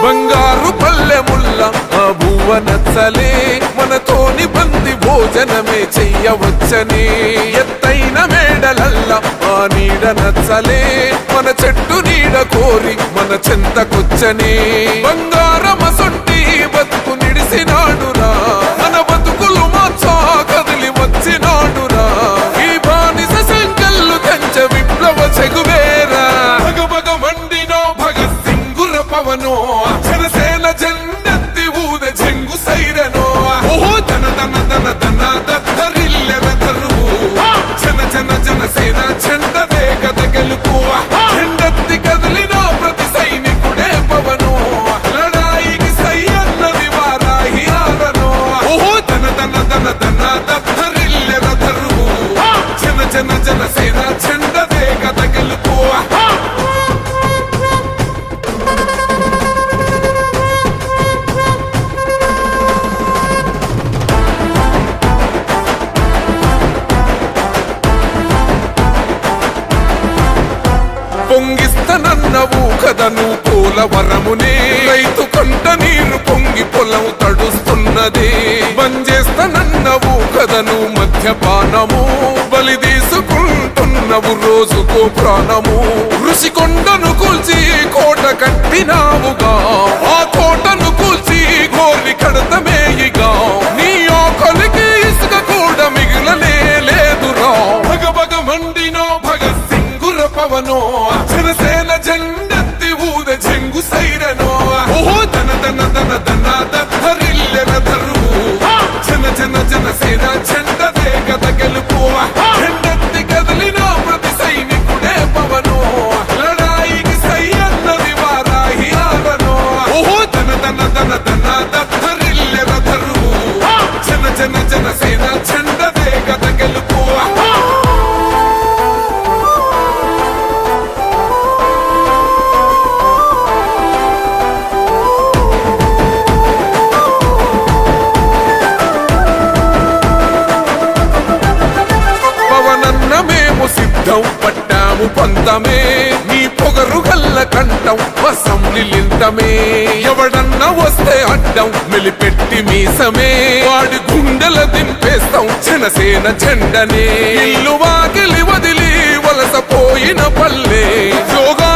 బంగారు పల్లెముల్ల ఆ బువ్వ నచ్చలే మనతోని బంది భోజనమే చెయ్యవచ్చని ఎత్తైన మేడలల్ల ఆ నీడ నచ్చలే మన చెట్టు నీడ కోరి మన చెంతకొచ్చని బంగారమసొంటి బతుకు నిడిసినాడురా మన బతుకులు మార్చా కదిలి వచ్చినాడురా ఈ బానిస సంకల్లు కంచ విప్లవ చెగువేరా భగభగ మండినో భగత్ సింగుర పవనో జనసేన జెండెత్తి ఊద జంగు సైరనో ఓహో ధన ధన ధన ధన దత్తరిల్లెద తరువు జన జన జనసేన జెండదే కథ గెలుపు జెండెత్తి కదిలిన ప్రతి సైనికుడే పవనో లడాయికి సై అన్నది వారాహి ఆరనో ఓహో ధన ధన ధన ధన దత్తరిల్లెద తరువు జన జన జనసేన జెండదే కథ గెలుపు పొంగిస్తనన్నవు కదను పోలవరమునే రైతు కంట నీరు పొంగి పొలం తడుస్తున్నది బంజేస్తనన్నవు కదను మద్యపానము బలి తీసుకుంటున్నవు రోజుకో ప్రాణము ఋషికొండను కూల్చి కోట కట్టినావుగా ఆ కోటను కూల్చి గోరి కడతమేయిగా నీ ఆకలికి ఇసుక కూడా మిగిలనే లేదురా భగభగ మండినో భగత్ సింగుర పవనో జనసేన జెండెత్తి ఊద జంగు సైరనో ఓహో ధన ధన ధన ధన దత్తరిల్లెన తరువు జన జన జనసేన జెండదే కథ గెలుపు జెండెత్తి కదిలిన ప్రతి సైనికుడే పవనో లడాయికి సై అన్నది వారాహి ఆరనో ఓహో ధన ధన ధన ధన దత్తరిల్లెన తరువు జన జన జనసేన జెండదే కథ గెలుపు మేము సిద్ధం పట్టాము పంతమే నీ పొగరు గల్ల కంఠం అసెంబ్లీలింతమే ఎవడన్నా వస్తే అడ్డం మెలిపెట్టి మీసమే వాడి గుండెల దింపేస్తాం జనసేన జెండనే ఇల్లు వాకిలి వదిలి వలసపోయిన పల్లె యోగా